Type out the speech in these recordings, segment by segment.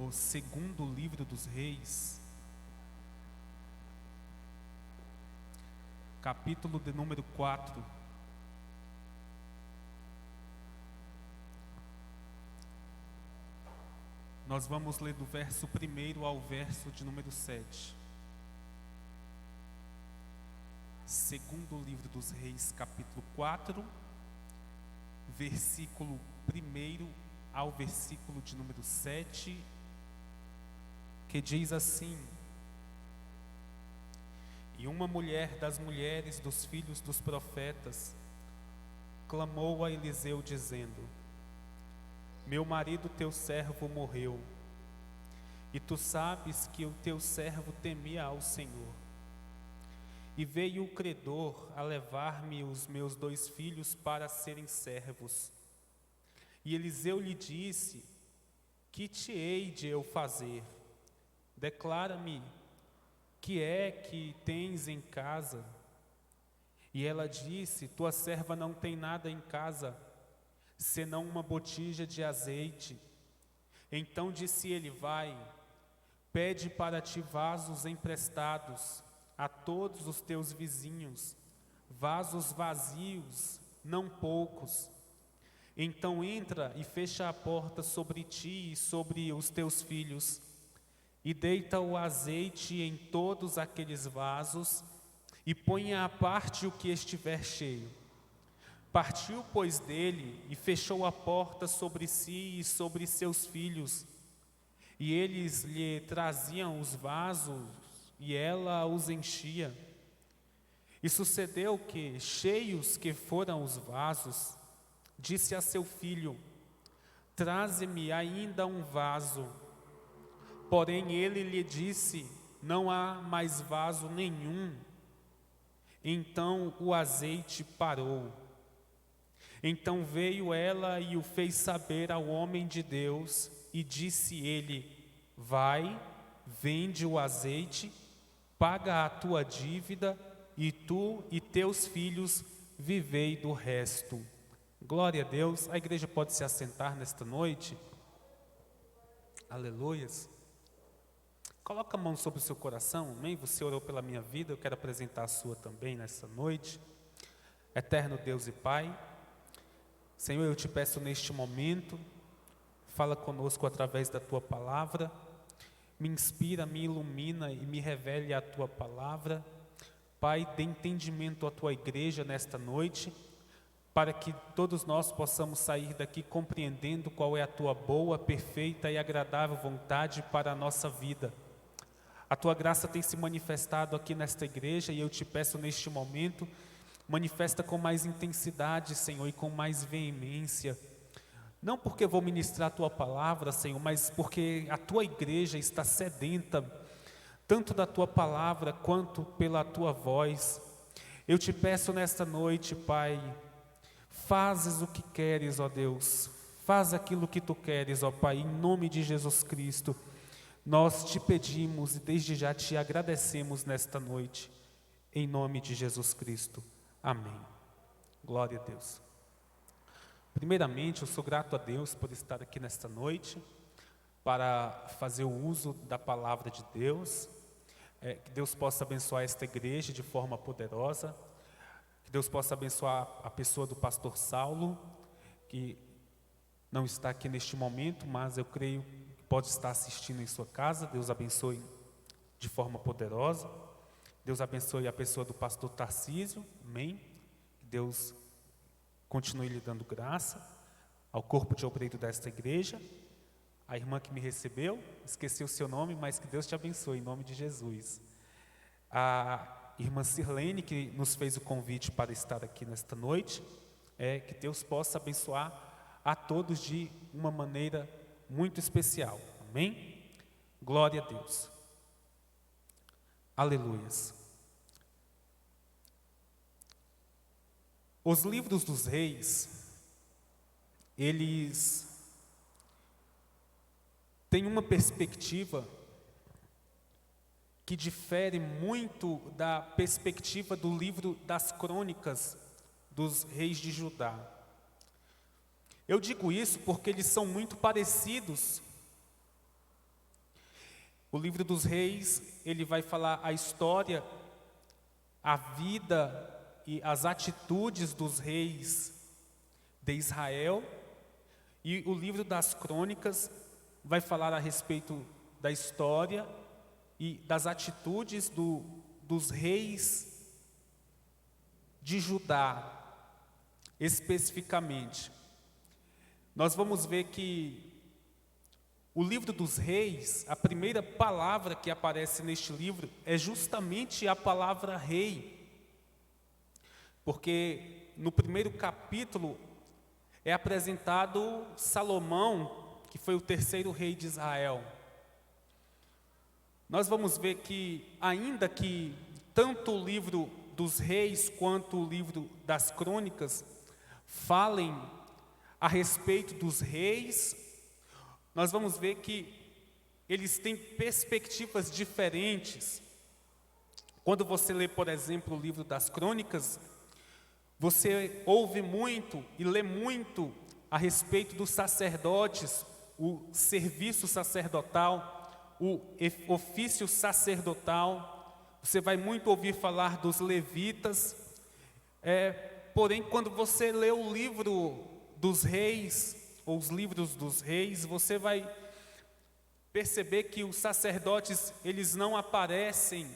no segundo livro dos Reis, capítulo de número 4. Nós vamos ler do verso 1 ao verso de número 7. Segundo livro dos Reis, capítulo 4, versículo 1 ao versículo de número 7, que diz assim: E uma mulher das mulheres dos filhos dos profetas clamou a Eliseu dizendo: Meu marido teu servo morreu, e tu sabes que o teu servo temia ao Senhor. E veio o credor a levar-me os meus 2 filhos para serem servos. E Eliseu lhe disse: Que te hei de eu fazer? Declara-me, que é que tens em casa? E ela disse: Tua serva não tem nada em casa, senão uma botija de azeite. Então disse ele: Vai, pede para ti vasos emprestados a todos os teus vizinhos, vasos vazios, não poucos. Então entra e fecha a porta sobre ti e sobre os teus filhos, e deita o azeite em todos aqueles vasos, e ponha à parte o que estiver cheio. Partiu, pois, dele, e fechou a porta sobre si e sobre seus filhos. E eles lhe traziam os vasos, e ela os enchia. E sucedeu que, cheios que foram os vasos, disse a seu filho: Traze-me ainda um vaso. Porém ele lhe disse: Não há mais vaso nenhum. Então o azeite parou. Então veio ela e o fez saber ao homem de Deus, e disse ele: Vai, vende o azeite, paga a tua dívida, e tu e teus filhos vivei do resto. Glória a Deus. A igreja pode se assentar nesta noite. Aleluias. Coloca a mão sobre o seu coração, amém? Você orou pela minha vida, eu quero apresentar a sua também nesta noite. Eterno Deus e Pai, Senhor, eu te peço neste momento, fala conosco através da tua palavra, me inspira, me ilumina e me revele a tua palavra. Pai, dê entendimento à tua igreja nesta noite, para que todos nós possamos sair daqui compreendendo qual é a tua boa, perfeita e agradável vontade para a nossa vida. A tua graça tem se manifestado aqui nesta igreja, e eu te peço neste momento, manifesta com mais intensidade, Senhor, e com mais veemência. Não porque vou ministrar a tua palavra, Senhor, mas porque a tua igreja está sedenta, tanto da tua palavra quanto pela tua voz. Eu te peço nesta noite, Pai, fazes o que queres, ó Deus, faz aquilo que tu queres, ó Pai, em nome de Jesus Cristo. Nós te pedimos e desde já te agradecemos nesta noite, em nome de Jesus Cristo. Amém. Glória a Deus. Primeiramente, eu sou grato a Deus por estar aqui nesta noite, para fazer o uso da palavra de Deus. Que Deus possa abençoar esta igreja de forma poderosa, que Deus possa abençoar a pessoa do pastor Saulo, que não está aqui neste momento, mas eu creio que pode estar assistindo em sua casa. Deus abençoe de forma poderosa. Deus abençoe a pessoa do pastor Tarcísio, amém? Que Deus continue lhe dando graça, ao corpo de obreiro desta igreja. A irmã que me recebeu, esqueci o seu nome, mas que Deus te abençoe, em nome de Jesus. A irmã Sirlene, que nos fez o convite para estar aqui nesta noite, que Deus possa abençoar a todos de uma maneira muito especial, amém? Glória a Deus. Aleluias. Os livros dos reis, eles têm uma perspectiva que difere muito da perspectiva do livro das crônicas dos reis de Judá. Eu digo isso porque eles são muito parecidos O livro dos Reis, ele vai falar a história, a vida e as atitudes dos reis de Israel. E o livro das Crônicas vai falar a respeito da história e das atitudes dos reis de Judá, especificamente. Nós vamos ver que o livro dos Reis, a primeira palavra que aparece neste livro é justamente a palavra rei. Porque no primeiro capítulo é apresentado Salomão, que foi o terceiro rei de Israel. Nós vamos ver que, ainda que tanto o livro dos Reis quanto o livro das Crônicas falem a respeito dos reis, nós vamos ver que eles têm perspectivas diferentes. Quando você lê, por exemplo, o livro das Crônicas, você ouve muito e lê muito a respeito dos sacerdotes, o serviço sacerdotal, o ofício sacerdotal. Você vai muito ouvir falar dos levitas. Porém, quando você lê o livro dos reis, ou os livros dos reis, você vai perceber que os sacerdotes, eles não aparecem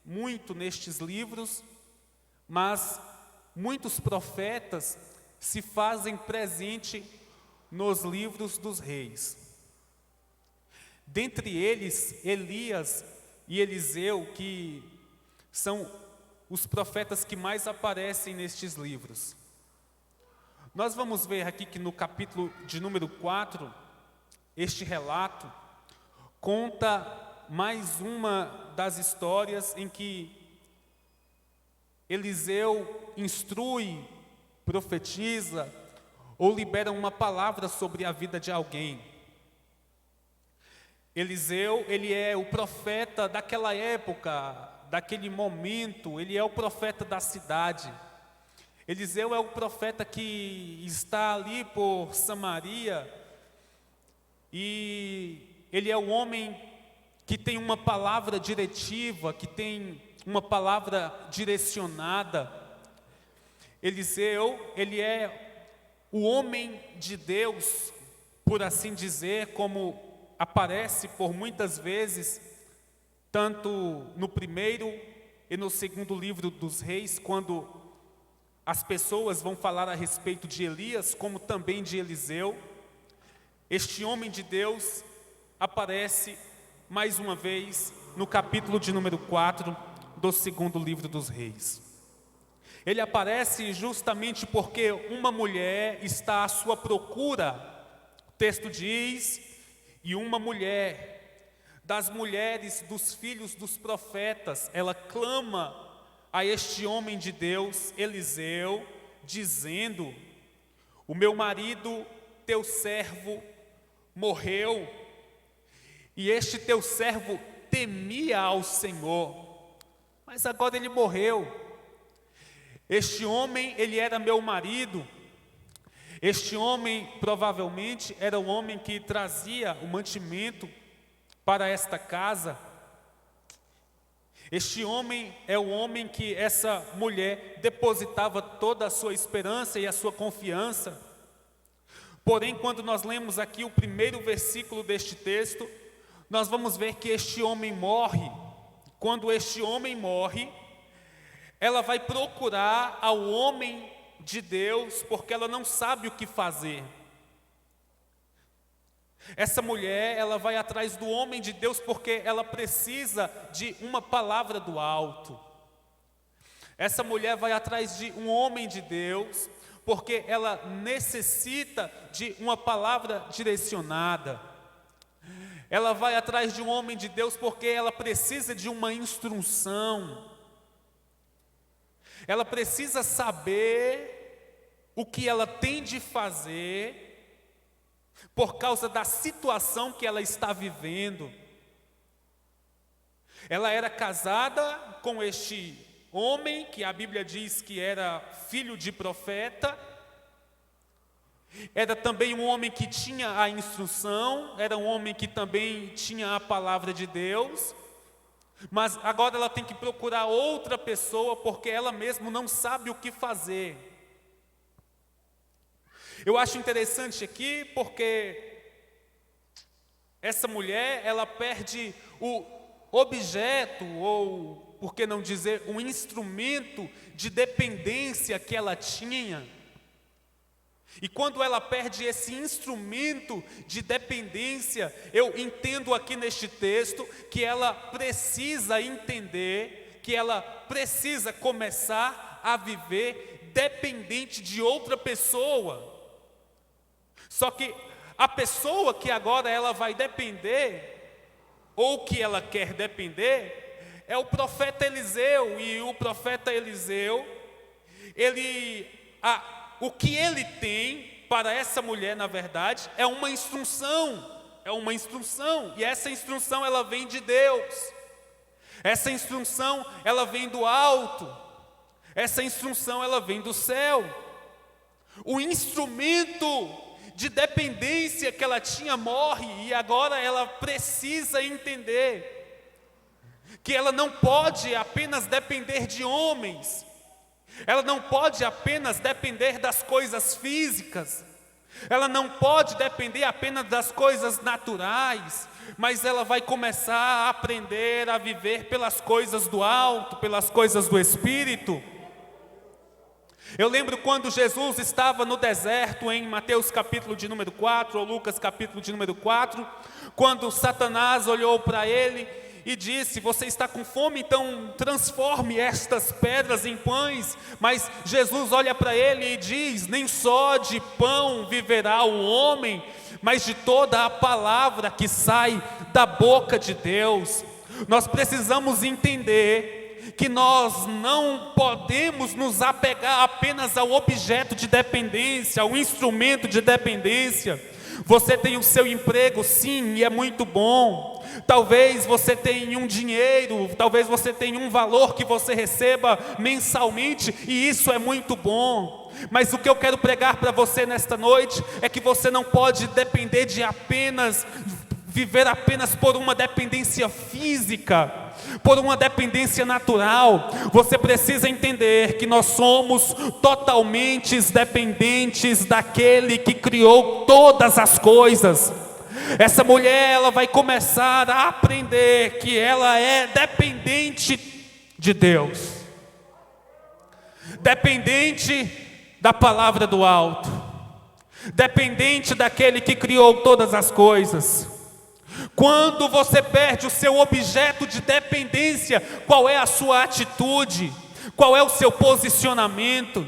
muito nestes livros, mas muitos profetas se fazem presente nos livros dos reis. Dentre eles, Elias e Eliseu, que são os profetas que mais aparecem nestes livros. Nós vamos ver aqui que no capítulo de número 4, este relato conta mais uma das histórias em que Eliseu instrui, profetiza ou libera uma palavra sobre a vida de alguém. Eliseu, ele é o profeta daquela época, daquele momento, ele é o profeta da cidade. Eliseu é o profeta que está ali por Samaria e ele é o homem que tem uma palavra diretiva, que tem uma palavra direcionada. Eliseu, ele é o homem de Deus, por assim dizer, como aparece por muitas vezes, tanto no primeiro e no segundo livro dos reis, quando as pessoas vão falar a respeito de Elias, como também de Eliseu. Este homem de Deus aparece mais uma vez no capítulo de número 4 do segundo livro dos reis. Ele aparece justamente porque uma mulher está à sua procura. O texto diz, e uma mulher, das mulheres dos filhos dos profetas, ela clama a este homem de Deus, Eliseu, dizendo: o meu marido, teu servo, morreu, e este teu servo temia ao Senhor, mas agora ele morreu. Este homem, ele era meu marido. Este homem provavelmente era o homem que trazia o mantimento para esta casa. Este homem é o homem que essa mulher depositava toda a sua esperança e a sua confiança. Porém, quando nós lemos aqui o primeiro versículo deste texto, nós vamos ver que este homem morre. Quando este homem morre, ela vai procurar ao homem de Deus, porque ela não sabe o que fazer. Essa mulher, ela vai atrás do homem de Deus porque ela precisa de uma palavra do alto. Essa mulher vai atrás de um homem de Deus porque ela necessita de uma palavra direcionada. Ela vai atrás de um homem de Deus porque ela precisa de uma instrução. Ela precisa saber o que ela tem de fazer por causa da situação que ela está vivendo. Ela era casada com este homem, que a Bíblia diz que era filho de profeta, Era também um homem que tinha a instrução, era um homem que também tinha a palavra de Deus, mas agora ela tem que procurar outra pessoa porque ela mesma não sabe o que fazer. Eu acho interessante aqui porque essa mulher, ela perde o objeto, ou por que não dizer, um instrumento de dependência que ela tinha. E quando ela perde esse instrumento de dependência, eu entendo aqui neste texto que ela precisa entender, que ela precisa começar a viver dependente de outra pessoa. Só que a pessoa que agora ela vai depender, ou que ela quer depender, é o profeta Eliseu. E o profeta Eliseu, o que ele tem para essa mulher, na verdade, é uma instrução. É uma instrução. E essa instrução, ela vem de Deus. Essa instrução, ela vem do alto. Essa instrução, ela vem do céu. O instrumento de dependência que ela tinha morre. E agora ela precisa entender que ela não pode apenas depender de homens. Ela não pode apenas depender das coisas físicas, ela não pode depender apenas das coisas naturais, mas ela vai começar a aprender a viver pelas coisas do alto, pelas coisas do Espírito. Eu lembro quando Jesus estava no deserto, em Mateus capítulo de número 4, ou Lucas capítulo de número 4, quando Satanás olhou para ele e disse: você está com fome, então transforme estas pedras em pães. Mas Jesus olha para ele e diz: nem só de pão viverá o homem, mas de toda a palavra que sai da boca de Deus. Nós precisamos entender que nós não podemos nos apegar apenas ao objeto de dependência, ao instrumento de dependência. Você tem o seu emprego, sim, e é muito bom. Talvez você tenha um dinheiro, talvez você tenha um valor que você receba mensalmente, e isso é muito bom. Mas o que eu quero pregar para você nesta noite é que você não pode depender de apenas, viver apenas por uma dependência física, por uma dependência natural. Você precisa entender que nós somos totalmente dependentes daquele que criou todas as coisas. Essa mulher, ela vai começar a aprender que ela é dependente de Deus, dependente da palavra do alto, dependente daquele que criou todas as coisas. Quando você perde o seu objeto de dependência, qual é a sua atitude? Qual é o seu posicionamento?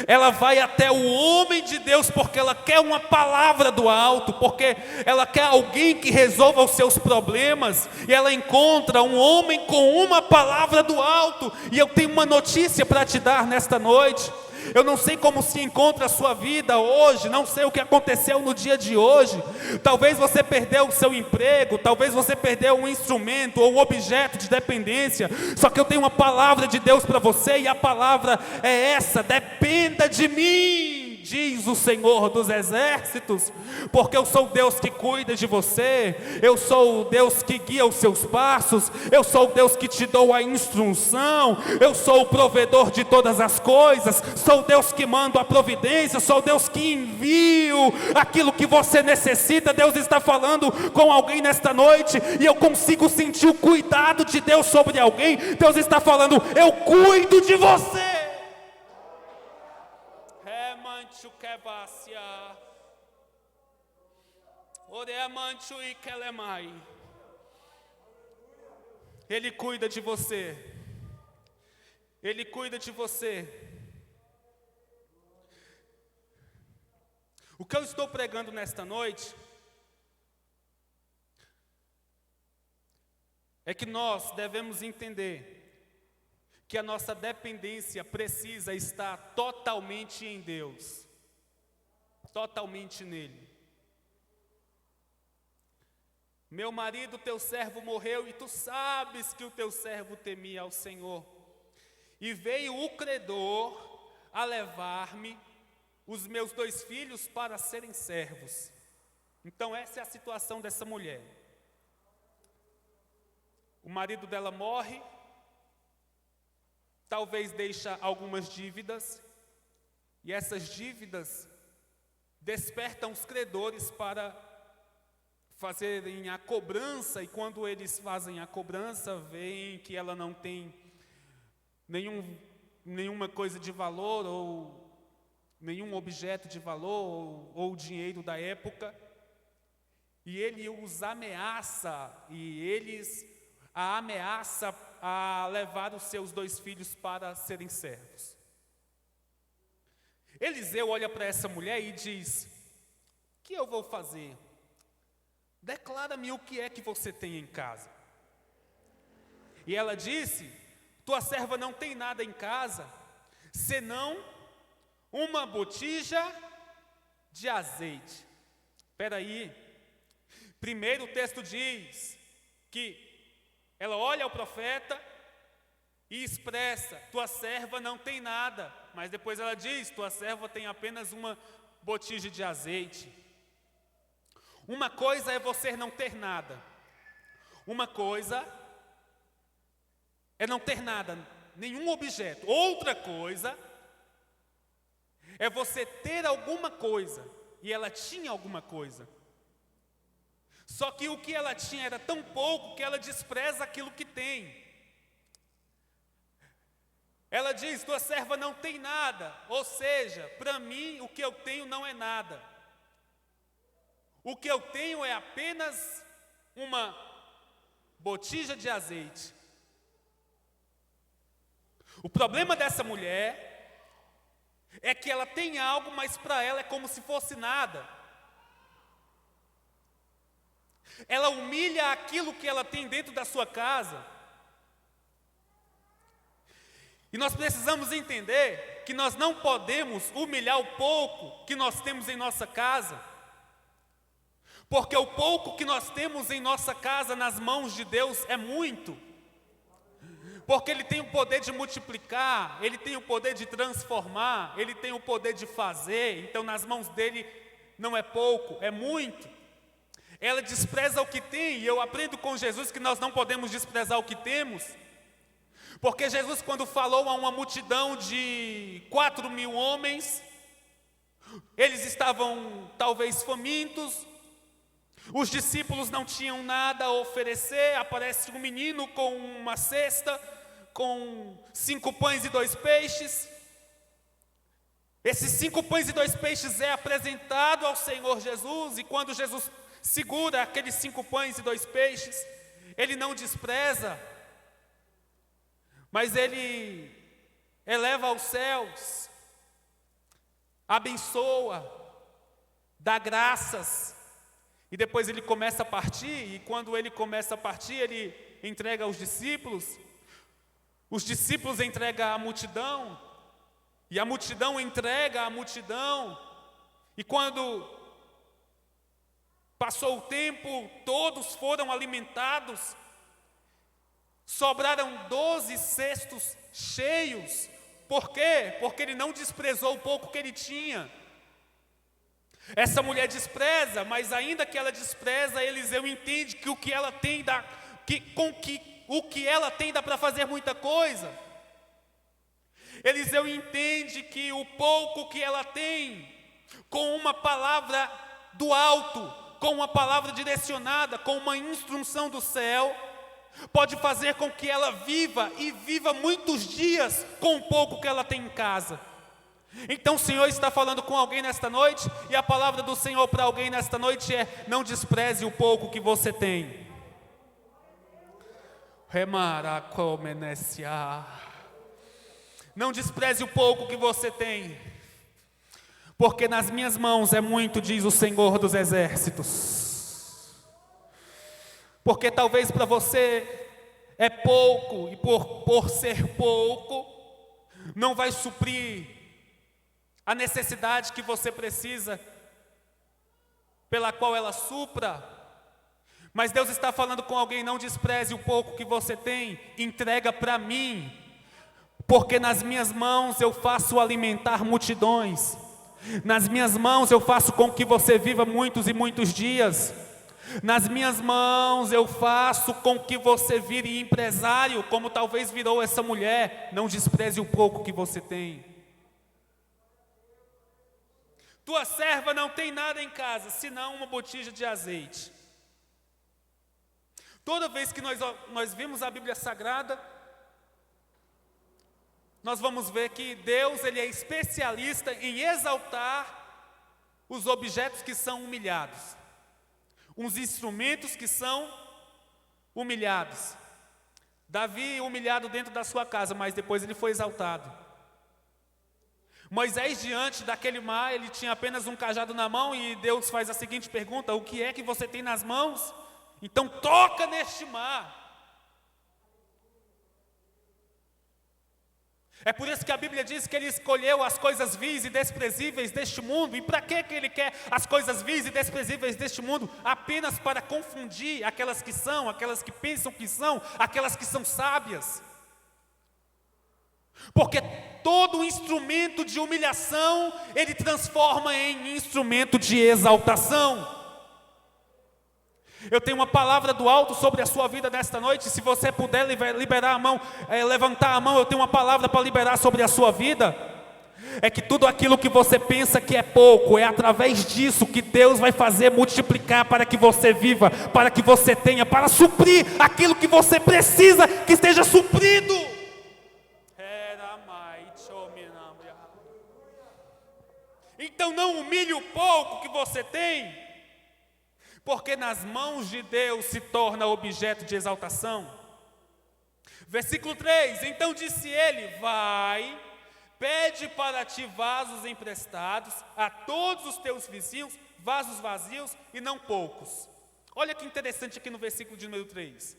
Ela vai até o homem de Deus porque ela quer uma palavra do alto, porque ela quer alguém que resolva os seus problemas, e ela encontra um homem com uma palavra do alto. E eu tenho uma notícia para te dar nesta noite. Eu não sei como se encontra a sua vida hoje, não sei o que aconteceu no dia de hoje. Talvez você perdeu o seu emprego, talvez você perdeu um instrumento ou um objeto de dependência. Só que eu tenho uma palavra de Deus para você, e a palavra é essa: dependa de mim, diz o Senhor dos exércitos, porque eu sou o Deus que cuida de você, eu sou o Deus que guia os seus passos, eu sou o Deus que te dou a instrução, eu sou o provedor de todas as coisas, sou o Deus que manda a providência, sou o Deus que envio aquilo que você necessita. Deus está falando com alguém nesta noite, e eu consigo sentir o cuidado de Deus sobre alguém. Deus está falando: eu cuido de você. Ele cuida de você. Ele cuida de você. O que eu estou pregando nesta noite é que nós devemos entender que a nossa dependência precisa estar totalmente em Deus, totalmente nele. Meu marido, teu servo, morreu, e tu sabes que o teu servo temia ao Senhor. E veio o credor a levar-me os meus 2 filhos para serem servos. Então essa é a situação dessa mulher. O marido dela morre, talvez deixa algumas dívidas, e essas dívidas despertam os credores para fazerem a cobrança, e quando eles fazem a cobrança, veem que ela não tem nenhuma coisa de valor, ou nenhum objeto de valor, ou dinheiro da época, e ele os ameaça, e eles a ameaça a levar os seus 2 filhos para serem servos. Eliseu olha para essa mulher e diz: o que eu vou fazer? Declara-me o que é que você tem em casa. E ela disse: tua serva não tem nada em casa, senão uma botija de azeite. Espera aí. Primeiro o texto diz que ela olha ao profeta e expressa: tua serva não tem nada. Mas depois ela diz: tua serva tem apenas uma botija de azeite. Uma coisa é você não ter nada. Uma coisa é não ter nada, nenhum objeto. Outra coisa é você ter alguma coisa. E ela tinha alguma coisa. Só que o que ela tinha era tão pouco que ela despreza aquilo que tem. Ela diz: tua serva não tem nada. Ou seja, para mim o que eu tenho não é nada. O que eu tenho é apenas uma botija de azeite. O problema dessa mulher é que ela tem algo, mas para ela é como se fosse nada. Ela humilha aquilo que ela tem dentro da sua casa. E nós precisamos entender que nós não podemos humilhar o pouco que nós temos em nossa casa. Porque o pouco que nós temos em nossa casa nas mãos de Deus é muito. Porque Ele tem o poder de multiplicar, Ele tem o poder de transformar, Ele tem o poder de fazer. Então nas mãos dEle não é pouco, é muito. Ela despreza o que tem, e eu aprendo com Jesus que nós não podemos desprezar o que temos. Porque Jesus, quando falou a uma multidão de 4.000 homens, eles estavam talvez famintos, os discípulos não tinham nada a oferecer. Aparece um menino com uma cesta, com 5 pães e 2 peixes. Esses 5 pães e 2 peixes é apresentado ao Senhor Jesus, e quando Jesus segura aqueles 5 pães e 2 peixes, Ele não despreza, mas Ele eleva aos céus, abençoa, dá graças, e depois Ele começa a partir. E quando Ele começa a partir, Ele entrega aos discípulos, os discípulos entregam à multidão, e a multidão entrega à multidão. E quando passou o tempo, todos foram alimentados. Sobraram 12 cestos cheios. Por quê? Porque ele não desprezou o pouco que ele tinha. Essa mulher despreza, mas ainda que ela despreza, Eliseu entende que o que ela tem dá, o que ela tem dá para fazer muita coisa. Eliseu entende que o pouco que ela tem, com uma palavra do alto, com uma palavra direcionada, com uma instrução do céu, pode fazer com que ela viva, e viva muitos dias com o pouco que ela tem em casa. Então o Senhor está falando com alguém nesta noite, e a palavra do Senhor para alguém nesta noite é: não despreze o pouco que você tem. Não despreze o pouco que você tem, porque nas minhas mãos é muito, diz o Senhor dos Exércitos. Porque talvez para você é pouco, e por ser pouco, não vai suprir a necessidade que você precisa, pela qual ela supra. Mas Deus está falando com alguém: não despreze o pouco que você tem, entrega para mim, porque nas minhas mãos eu faço alimentar multidões. Nas minhas mãos eu faço com que você viva muitos e muitos dias. Nas minhas mãos eu faço com que você vire empresário, como talvez virou essa mulher. Não despreze o pouco que você tem. Tua serva não tem nada em casa, senão uma botija de azeite. Toda vez que nós vimos a Bíblia Sagrada, nós vamos ver que Deus, Ele é especialista em exaltar os objetos que são humilhados, os instrumentos que são humilhados. Davi humilhado dentro da sua casa, mas depois ele foi exaltado. Moisés, diante daquele mar, ele tinha apenas um cajado na mão e Deus faz a seguinte pergunta: o que é que você tem nas mãos? Então toca neste mar. É por isso que a Bíblia diz que ele escolheu as coisas vis e desprezíveis deste mundo. E para que ele quer as coisas vis e desprezíveis deste mundo? Apenas para confundir aquelas que são, aquelas que pensam que são, aquelas que são sábias. Porque todo instrumento de humilhação, ele transforma em instrumento de exaltação. Eu tenho uma palavra do alto sobre a sua vida nesta noite. Se você puder liberar a mão, levantar a mão, eu tenho uma palavra para liberar sobre a sua vida. É que tudo aquilo que você pensa que é pouco, é através disso que Deus vai fazer multiplicar para que você viva, para que você tenha, para suprir aquilo que você precisa que esteja suprido. Então não humilhe o pouco que você tem, porque nas mãos de Deus se torna objeto de exaltação. Versículo 3: então disse ele: vai, pede para ti vasos emprestados a todos os teus vizinhos, vasos vazios e não poucos. Olha que interessante aqui no versículo de número 3.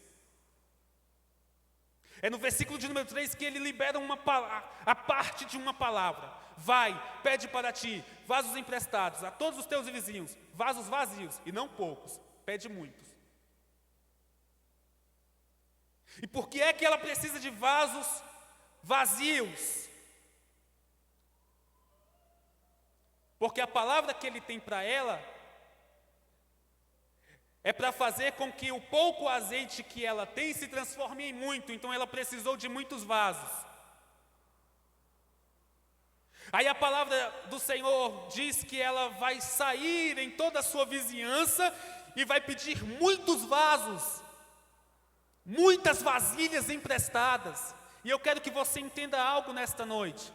É no versículo de número 3 que ele libera a parte de uma palavra. Vai, pede para ti vasos emprestados a todos os teus vizinhos, vasos vazios e não poucos, pede muitos. E por que é que ela precisa de vasos vazios? Porque a palavra que ele tem para ela é para fazer com que o pouco azeite que ela tem se transforme em muito. Então ela precisou de muitos vasos. Aí a palavra do Senhor diz que ela vai sair em toda a sua vizinhança e vai pedir muitos vasos, muitas vasilhas emprestadas. E eu quero que você entenda algo nesta noite.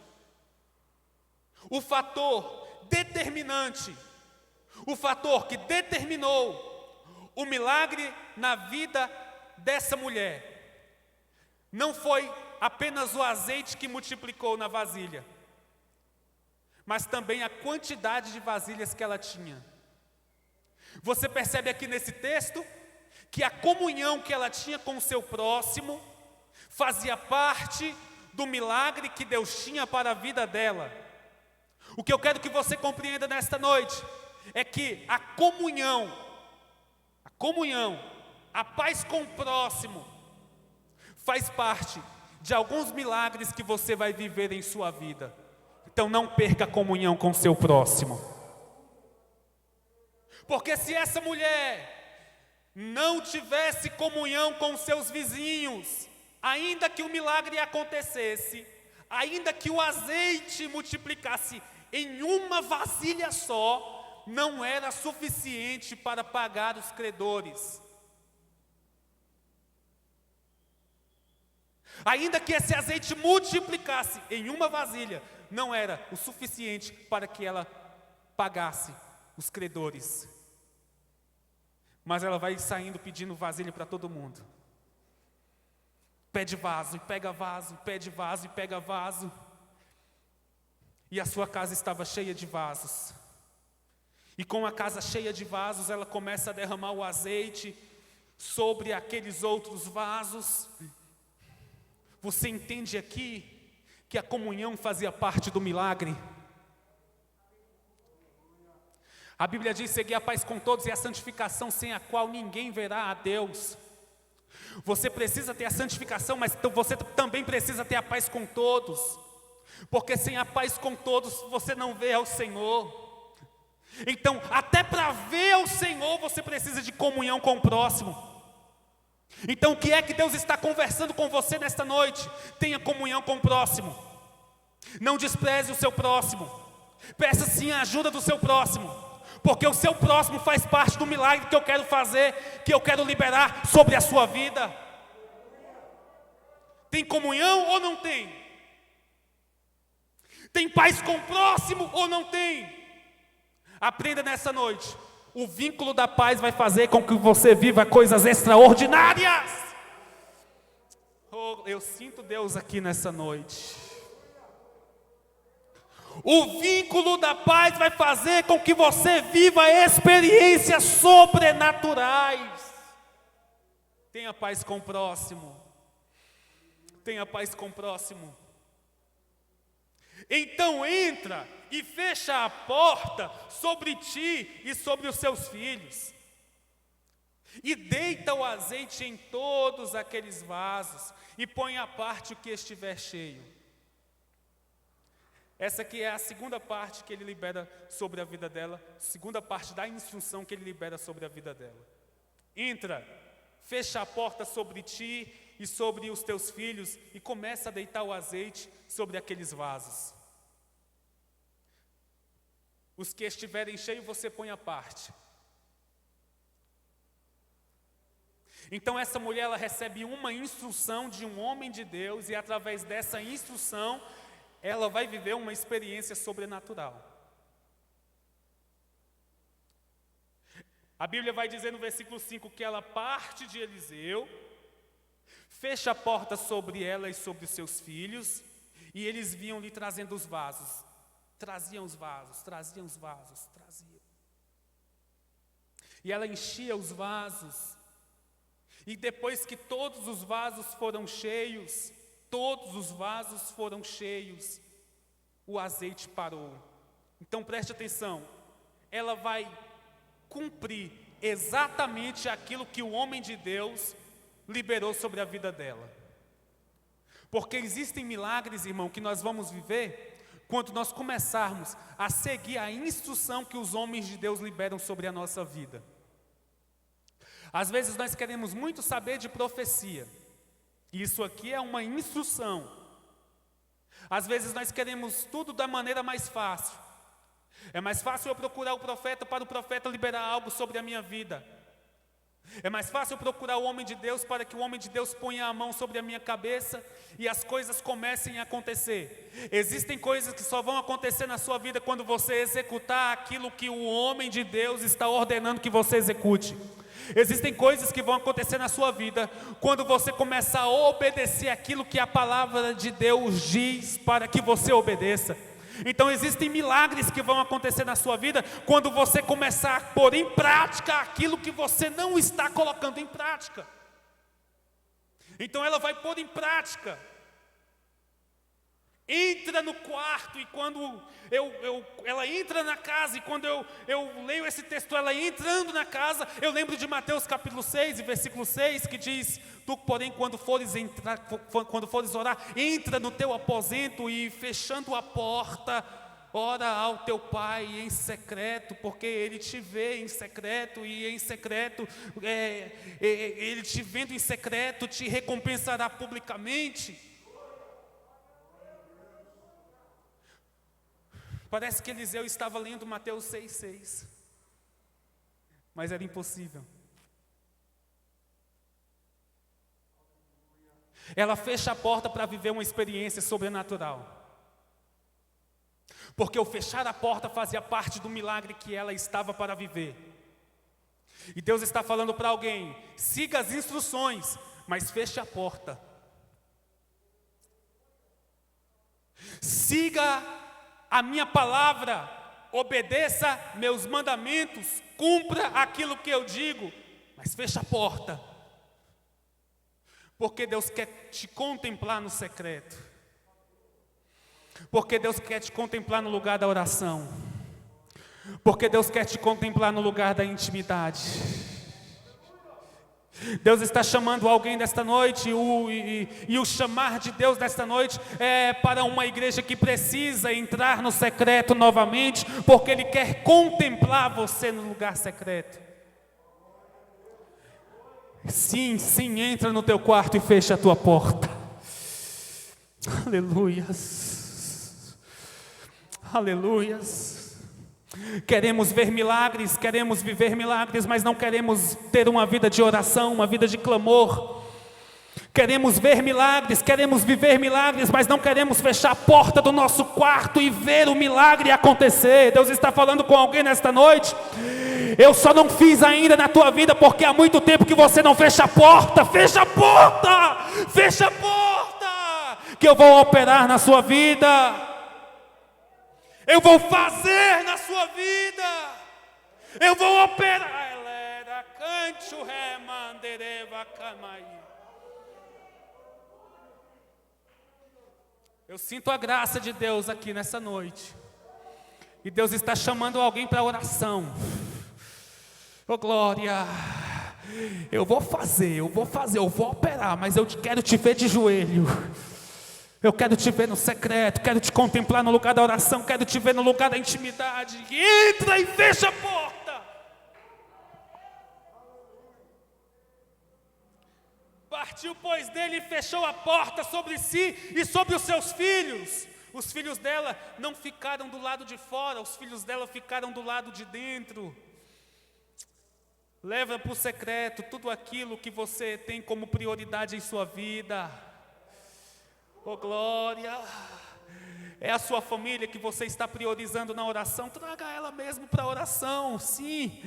O fator determinante, o fator que determinou o milagre na vida dessa mulher, não foi apenas o azeite que multiplicou na vasilha, mas também a quantidade de vasilhas que ela tinha. Você percebe aqui nesse texto que a comunhão que ela tinha com o seu próximo fazia parte do milagre que Deus tinha para a vida dela. O que eu quero que você compreenda nesta noite é que a comunhão, a paz com o próximo, faz parte de alguns milagres que você vai viver em sua vida. Então não perca a comunhão com o seu próximo. Porque se essa mulher não tivesse comunhão com seus vizinhos, ainda que o milagre acontecesse, ainda que o azeite multiplicasse em uma vasilha só, não era suficiente para pagar os credores. Ainda que esse azeite multiplicasse em uma vasilha, não era o suficiente para que ela pagasse os credores. Mas ela vai saindo pedindo vasilha para todo mundo. Pede vaso, e pega vaso, pede vaso e pega vaso. E a sua casa estava cheia de vasos. E com a casa cheia de vasos, ela começa a derramar o azeite sobre aqueles outros vasos. Você entende aqui que a comunhão fazia parte do milagre? A Bíblia diz: seguir a paz com todos e a santificação, sem a qual ninguém verá a Deus. Você precisa ter a santificação, mas você também precisa ter a paz com todos. Porque sem a paz com todos, você não vê ao Senhor. Então, até para ver ao Senhor, você precisa de comunhão com o próximo. Então, o que é que Deus está conversando com você nesta noite? Tenha comunhão com o próximo. Não despreze o seu próximo. Peça sim a ajuda do seu próximo. Porque o seu próximo faz parte do milagre que eu quero fazer, que eu quero liberar sobre a sua vida. Tem comunhão ou não tem? Tem paz com o próximo ou não tem? Aprenda nessa noite. O vínculo da paz vai fazer com que você viva coisas extraordinárias. Oh, eu sinto Deus aqui nessa noite. O vínculo da paz vai fazer com que você viva experiências sobrenaturais. Tenha paz com o próximo. Tenha paz com o próximo. Então entra e fecha a porta sobre ti e sobre os seus filhos. E deita o azeite em todos aqueles vasos e põe à parte o que estiver cheio. Essa aqui é a segunda parte que ele libera sobre a vida dela, segunda parte da instrução que ele libera sobre a vida dela. Entra, fecha a porta sobre ti e sobre os teus filhos e começa a deitar o azeite sobre aqueles vasos. Os que estiverem cheios você põe à parte. Então essa mulher ela recebe uma instrução de um homem de Deus e através dessa instrução ela vai viver uma experiência sobrenatural. A Bíblia vai dizer no versículo 5 que ela parte de Eliseu, fecha a porta sobre ela e sobre os seus filhos, e eles vinham lhe trazendo os vasos. Traziam os vasos. E ela enchia os vasos. E depois que todos os vasos foram cheios, o azeite parou. Então preste atenção, ela vai cumprir exatamente aquilo que o homem de Deus liberou sobre a vida dela. Porque existem milagres, irmão, que nós vamos viver quando nós começarmos a seguir a instrução que os homens de Deus liberam sobre a nossa vida. Às vezes nós queremos muito saber de profecia. Isso aqui é uma instrução. Às vezes nós queremos tudo da maneira mais fácil. É mais fácil eu procurar o profeta para o profeta liberar algo sobre a minha vida. É mais fácil eu procurar o homem de Deus para que o homem de Deus ponha a mão sobre a minha cabeça e as coisas comecem a acontecer. Existem coisas que só vão acontecer na sua vida quando você executar aquilo que o homem de Deus está ordenando que você execute. Existem coisas que vão acontecer na sua vida quando você começar a obedecer aquilo que a palavra de Deus diz para que você obedeça. Então existem milagres que vão acontecer na sua vida quando você começar a pôr em prática aquilo que você não está colocando em prática. Então ela vai pôr em prática. Entra no quarto e quando ela entra na casa, e quando eu leio esse texto, ela entrando na casa, eu lembro de Mateus capítulo 6, versículo 6, que diz: tu, porém, quando fores orar, entra no teu aposento e fechando a porta, ora ao teu pai em secreto, porque ele te vê em secreto, e em secreto, ele te vendo em secreto, te recompensará publicamente. Parece que Eliseu estava lendo Mateus 6,6, mas era impossível. Ela fecha a porta para viver uma experiência sobrenatural, porque o fechar a porta fazia parte do milagre que ela estava para viver. E Deus está falando para alguém: siga as instruções, mas feche a porta. Siga a minha palavra, obedeça meus mandamentos, cumpra aquilo que eu digo, mas fecha a porta. Porque Deus quer te contemplar no secreto. Porque Deus quer te contemplar no lugar da oração. Porque Deus quer te contemplar no lugar da intimidade. Deus está chamando alguém desta noite, e o chamar de Deus desta noite é para uma igreja que precisa entrar no secreto novamente, porque Ele quer contemplar você no lugar secreto. Sim, sim, entra no teu quarto e fecha a tua porta. Aleluias, aleluias. Queremos ver milagres, queremos viver milagres, mas não queremos ter uma vida de oração, uma vida de clamor. Queremos ver milagres, queremos viver milagres, mas não queremos fechar a porta do nosso quarto e ver o milagre acontecer. Deus está falando com alguém nesta noite. Eu só não fiz ainda na tua vida porque há muito tempo que você não fecha a porta. Fecha a porta, fecha a porta, que eu vou operar na sua vida. Eu vou fazer na sua vida. Eu vou operar. Eu sinto a graça de Deus aqui nessa noite. E Deus está chamando alguém para oração. Oh glória. Eu vou fazer, eu vou operar, mas eu quero te ver de joelho. Eu quero te ver no secreto, quero te contemplar no lugar da oração, quero te ver no lugar da intimidade. Entra e fecha a porta. Partiu, pois, dele e fechou a porta sobre si e sobre os seus filhos. Os filhos dela não ficaram do lado de fora, os filhos dela ficaram do lado de dentro. Leva para o secreto tudo aquilo que você tem como prioridade em sua vida. Oh glória, é a sua família que você está priorizando na oração, traga ela mesmo para a oração, sim.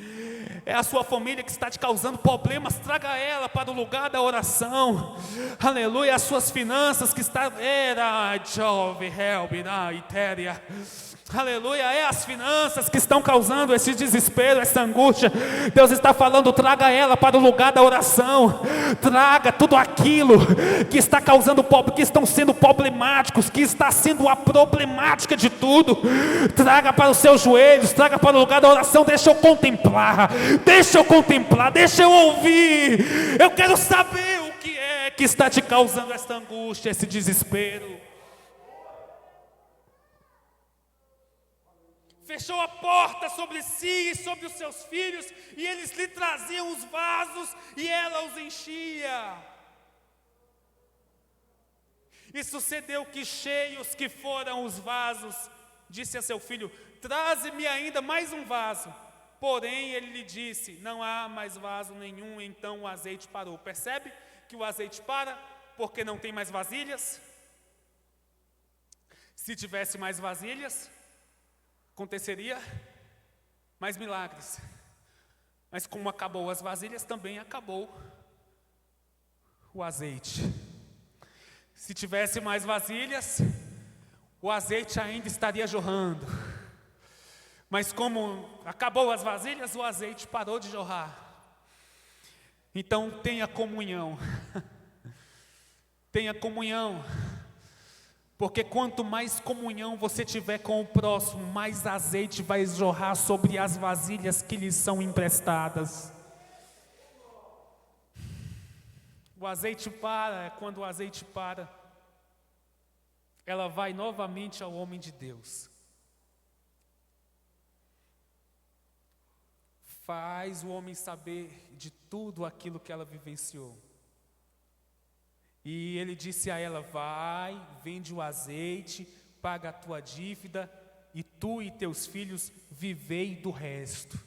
É a sua família que está te causando problemas, traga ela para o lugar da oração, aleluia. As suas finanças que estão, aleluia, é as finanças que estão causando esse desespero, essa angústia. Deus está falando, traga ela para o lugar da oração. Traga tudo aquilo que está causando, que estão sendo problemáticos, que está sendo a problemática de tudo. Traga para os seus joelhos, traga para o lugar da oração. Deixa eu contemplar, deixa eu ouvir. Eu quero saber o que é que está te causando essa angústia, esse desespero. Fechou a porta sobre si e sobre os seus filhos, e eles lhe traziam os vasos, e ela os enchia. E sucedeu que, cheios que foram os vasos, disse a seu filho: traze-me ainda mais um vaso. Porém ele lhe disse: não há mais vaso nenhum. Então o azeite parou. Percebe que o azeite para porque não tem mais vasilhas? Se tivesse mais vasilhas, aconteceria mais milagres. Mas como acabou as vasilhas, também acabou o azeite. Se tivesse mais vasilhas, o azeite ainda estaria jorrando. Mas como acabou as vasilhas, o azeite parou de jorrar. Então tenha comunhão. Tenha comunhão. Porque quanto mais comunhão você tiver com o próximo, mais azeite vai jorrar sobre as vasilhas que lhes são emprestadas. O azeite para, quando o azeite para, ela vai novamente ao homem de Deus. Faz o homem saber de tudo aquilo que ela vivenciou. E ele disse a ela: vai, vende o azeite, paga a tua dívida, e tu e teus filhos vivei do resto.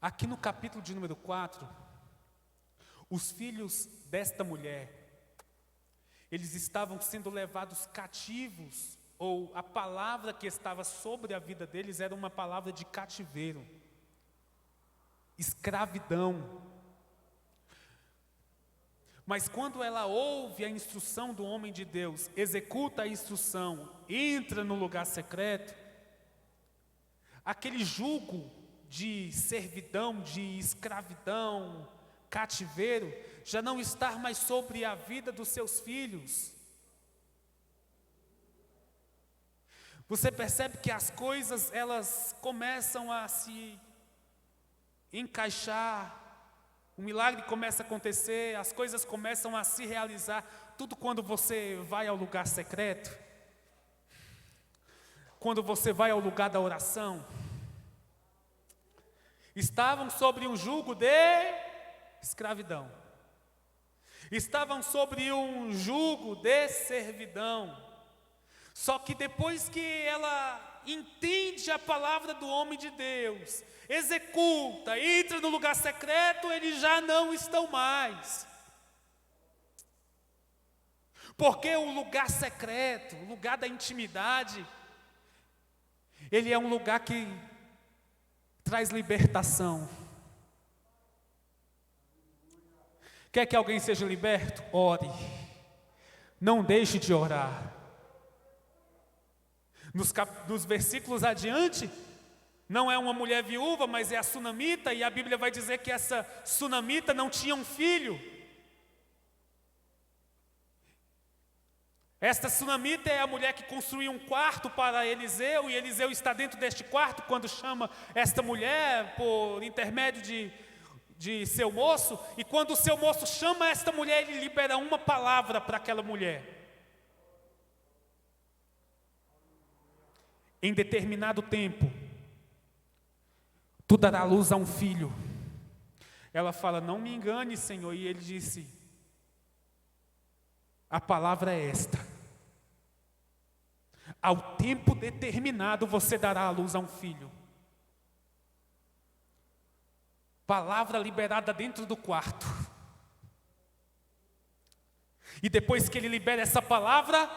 Aqui no capítulo de número 4, os filhos desta mulher, eles estavam sendo levados cativos, ou a palavra que estava sobre a vida deles era uma palavra de cativeiro, escravidão. Mas quando ela ouve a instrução do homem de Deus, executa a instrução, entra no lugar secreto, aquele jugo de servidão, de escravidão, cativeiro, já não está mais sobre a vida dos seus filhos. Você percebe que as coisas, elas começam a se encaixar, o milagre começa a acontecer, as coisas começam a se realizar, tudo quando você vai ao lugar secreto, quando você vai ao lugar da oração. Estavam sobre um jugo de escravidão, estavam sobre um jugo de servidão. Só que depois que ela entende a palavra do homem de Deus, executa, entra no lugar secreto, eles já não estão mais. Porque o lugar secreto, o lugar da intimidade, ele é um lugar que traz libertação. Quer que alguém seja liberto? Ore. Não deixe de orar. Nos versículos adiante, não é uma mulher viúva, mas é a sunamita, e a Bíblia vai dizer que essa sunamita não tinha um filho. Esta sunamita é a mulher que construiu um quarto para Eliseu, e Eliseu está dentro deste quarto quando chama esta mulher por intermédio de seu moço, e quando o seu moço chama esta mulher, ele libera uma palavra para aquela mulher. Em determinado tempo, tu darás luz a um filho. Ela fala, não me engane, Senhor. E ele disse, a palavra é esta: ao tempo determinado você dará a luz a um filho. Palavra liberada dentro do quarto. E depois que ele libera essa palavra,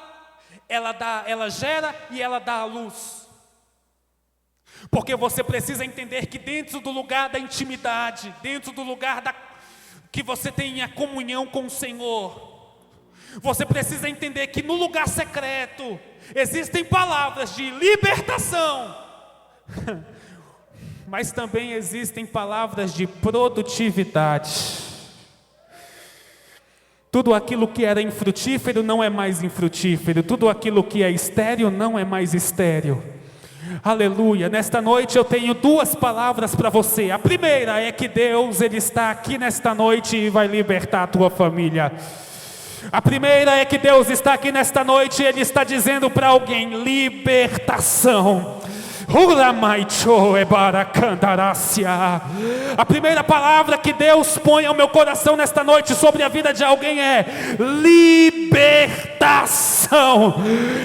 ela gera e ela dá a luz. Porque você precisa entender que dentro do lugar da intimidade, dentro do lugar que você tem a comunhão com o Senhor, você precisa entender que no lugar secreto existem palavras de libertação, mas também existem palavras de produtividade. Tudo aquilo que era infrutífero não é mais infrutífero, tudo aquilo que é estéril não é mais estéril. Aleluia. Nesta noite eu tenho duas palavras para você. A primeira é que Deus, Ele está aqui nesta noite e vai libertar a tua família. A primeira é que Deus está aqui nesta noite e Ele está dizendo para alguém: libertação. A primeira palavra que Deus põe ao meu coração nesta noite sobre a vida de alguém é libertação.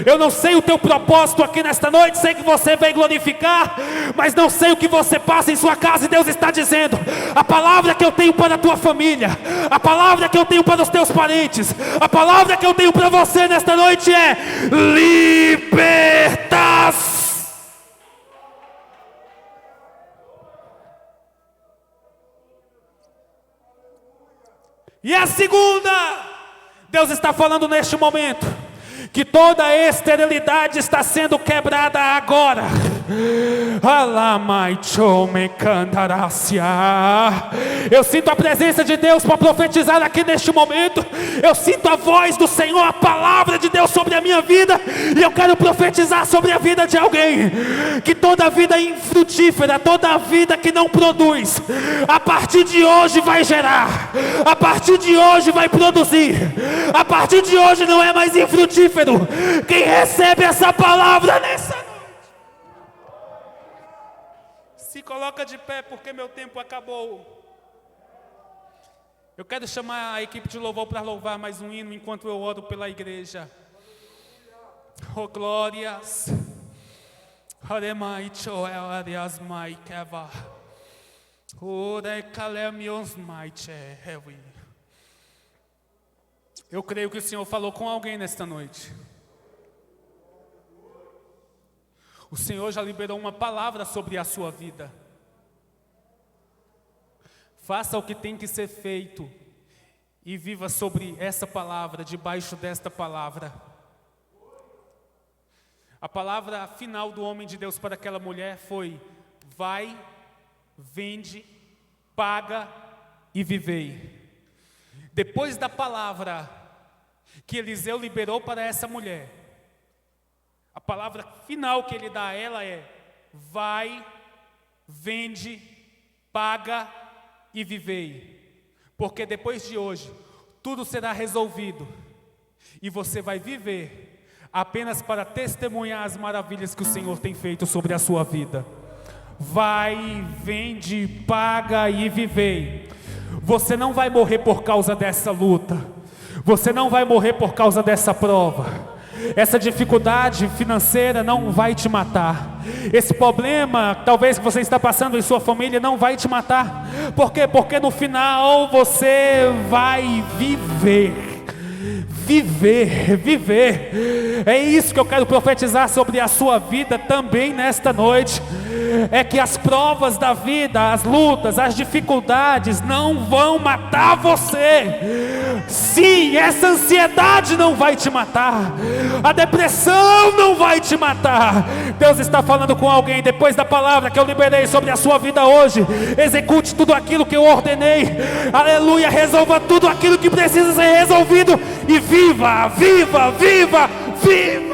Eu não sei o teu propósito aqui nesta noite, sei que você vem glorificar, mas não sei o que você passa em sua casa, e Deus está dizendo: a palavra que eu tenho para a tua família, a palavra que eu tenho para os teus parentes, a palavra que eu tenho para você nesta noite é libertação. E a segunda, Deus está falando neste momento que toda a esterilidade está sendo quebrada agora. Eu sinto a presença de Deus para profetizar aqui neste momento. Eu sinto a voz do Senhor, a palavra de Deus sobre a minha vida, e eu quero profetizar sobre a vida de alguém que toda vida infrutífera, toda vida que não produz, a partir de hoje vai gerar, a partir de hoje vai produzir, a partir de hoje não é mais infrutífero. Quem recebe essa palavra nessa noite, se coloca de pé, porque meu tempo acabou. Eu quero chamar a equipe de louvor para louvar mais um hino enquanto eu oro pela igreja. Oh glórias. Eu creio que o Senhor falou com alguém nesta noite. O Senhor já liberou uma palavra sobre a sua vida. Faça o que tem que ser feito e viva sobre essa palavra, debaixo desta palavra. A palavra final do homem de Deus para aquela mulher foi: vai, vende, paga e vivei. Depois da palavra que Eliseu liberou para essa mulher, a palavra final que ele dá a ela é: vai, vende, paga e vivei, porque depois de hoje tudo será resolvido e você vai viver apenas para testemunhar as maravilhas que o Senhor tem feito sobre a sua vida. Vai, vende, paga e vivei. Você não vai morrer por causa dessa luta, você não vai morrer por causa dessa prova. Essa dificuldade financeira não vai te matar. Esse problema, talvez que você está passando em sua família, não vai te matar. Por quê? Porque no final você vai viver. Viver. É isso que eu quero profetizar sobre a sua vida também nesta noite. É que as provas da vida, as lutas, as dificuldades não vão matar você. Sim, essa ansiedade não vai te matar. A depressão não vai te matar. Deus está falando com alguém depois da palavra que eu liberei sobre a sua vida hoje. Execute tudo aquilo que eu ordenei. Aleluia, resolva tudo aquilo que precisa ser resolvido. E viva, viva, viva, viva.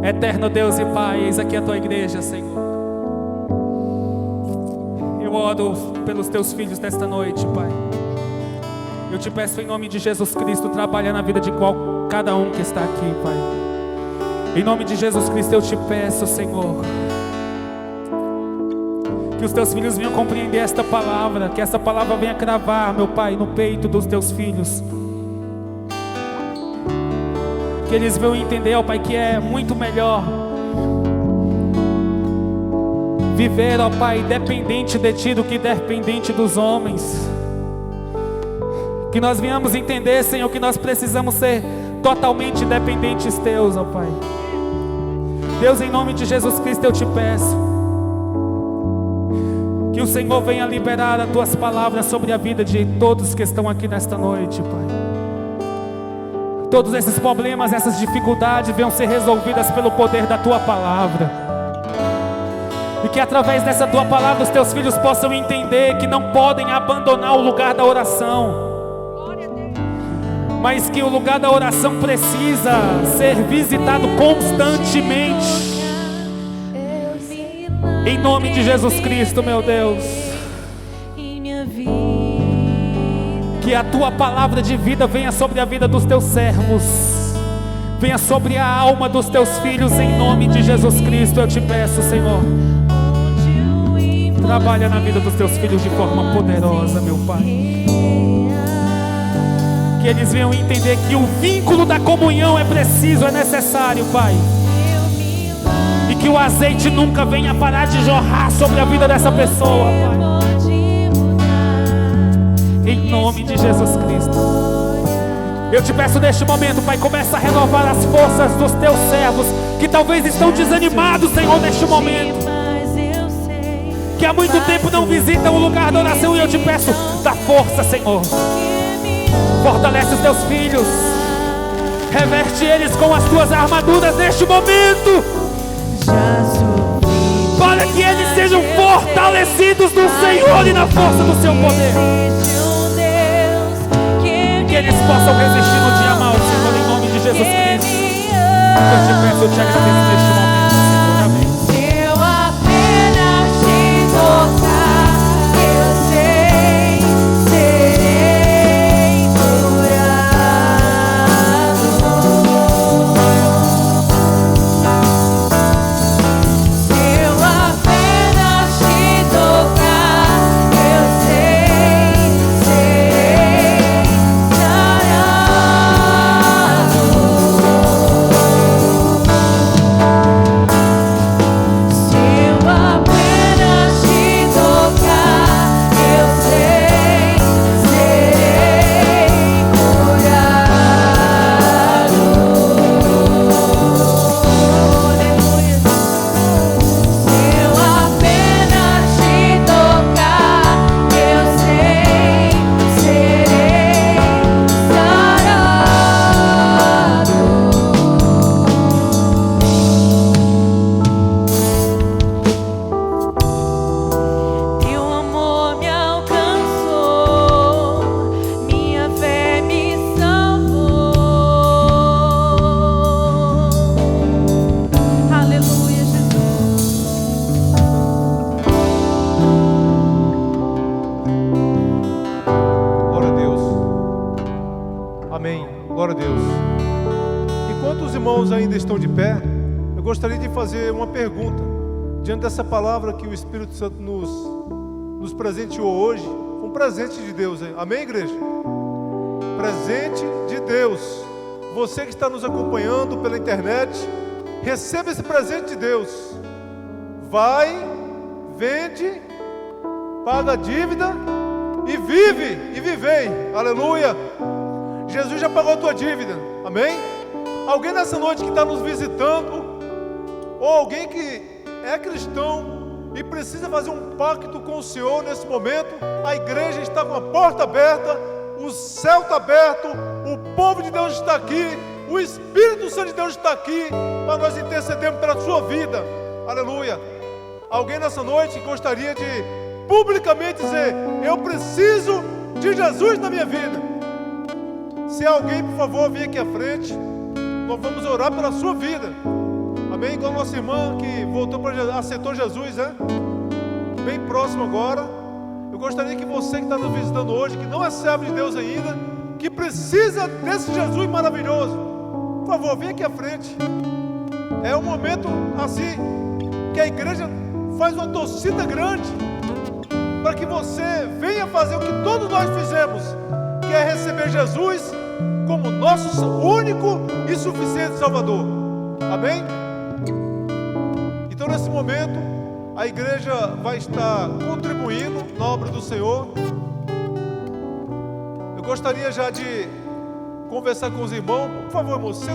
Eterno Deus e Pai, eis aqui a tua igreja, Senhor. Eu oro pelos teus filhos nesta noite, Pai. Eu te peço em nome de Jesus Cristo, trabalha na vida de cada um que está aqui, Pai. Em nome de Jesus Cristo eu te peço, Senhor, que os teus filhos venham compreender esta palavra, que esta palavra venha cravar, meu Pai, no peito dos teus filhos. Que eles venham entender, ó Pai, que é muito melhor viver, ó Pai, dependente de Ti do que dependente dos homens. Que nós venhamos entender, Senhor, que nós precisamos ser totalmente dependentes Teus, ó Pai. Deus, em nome de Jesus Cristo eu te peço que o Senhor venha liberar as Tuas palavras sobre a vida de todos que estão aqui nesta noite, Pai. Todos esses problemas, essas dificuldades venham ser resolvidas pelo poder da Tua palavra. E que através dessa Tua palavra os Teus filhos possam entender que não podem abandonar o lugar da oração, mas que o lugar da oração precisa ser visitado constantemente. Em nome de Jesus Cristo, meu Deus, que a Tua palavra de vida venha sobre a vida dos Teus servos, venha sobre a alma dos Teus filhos, em nome de Jesus Cristo eu te peço, Senhor. Trabalha na vida dos Teus filhos de forma poderosa, meu Pai. Que eles venham entender que o vínculo da comunhão é preciso, é necessário, Pai. E que o azeite nunca venha parar de jorrar sobre a vida dessa pessoa, Pai. Em nome de Jesus Cristo. Eu te peço neste momento, Pai, começa a renovar as forças dos Teus servos que talvez estão desanimados, Senhor, neste momento, que há muito tempo não visitam o lugar da oração. E eu te peço, dá força, Senhor. Fortalece os Teus filhos, reverte eles com as Tuas armaduras neste momento, para que eles sejam fortalecidos no Senhor e na força do Seu poder. Que eles possam resistir no dia mau, Senhor, em nome de Jesus Cristo. Eu te peço, eu te agradeço neste momento, Senhor. Amém. Se eu apenas te tocar, eu sei, serei curado. Se eu apenas te tocar, eu sei, serei sarado. estão de pé, eu gostaria de fazer uma pergunta. Diante dessa palavra que o Espírito Santo nos presenteou hoje, um presente de Deus, hein? Amém, igreja? Presente de Deus. Você que está nos acompanhando pela internet, receba esse presente de Deus. Vai, vende, paga a dívida e vive, e vivei. Aleluia. Jesus já pagou a tua dívida. Amém? Alguém nessa noite que está nos visitando, ou alguém que é cristão e precisa fazer um pacto com o Senhor nesse momento, a igreja está com a porta aberta, o céu está aberto, o povo de Deus está aqui, o Espírito Santo de Deus está aqui para nós intercedermos pela sua vida. Aleluia. Alguém nessa noite gostaria de publicamente dizer: eu preciso de Jesus na minha vida. Se alguém, por favor, vir aqui à frente, nós vamos orar pela sua vida. Amém? Igual a nossa irmã que voltou para Jesus, aceitou Jesus, né? Bem próximo agora. Eu gostaria que você que está nos visitando hoje, que não é servo de Deus ainda, que precisa desse Jesus maravilhoso, por favor, vem aqui à frente. É um momento assim que a igreja faz uma torcida grande para que você venha fazer o que todos nós fizemos, que é receber Jesus como nosso único e suficiente Salvador. Amém? Então nesse momento a igreja vai estar contribuindo na obra do Senhor. Eu gostaria já de conversar com os irmãos. Por favor, irmãos,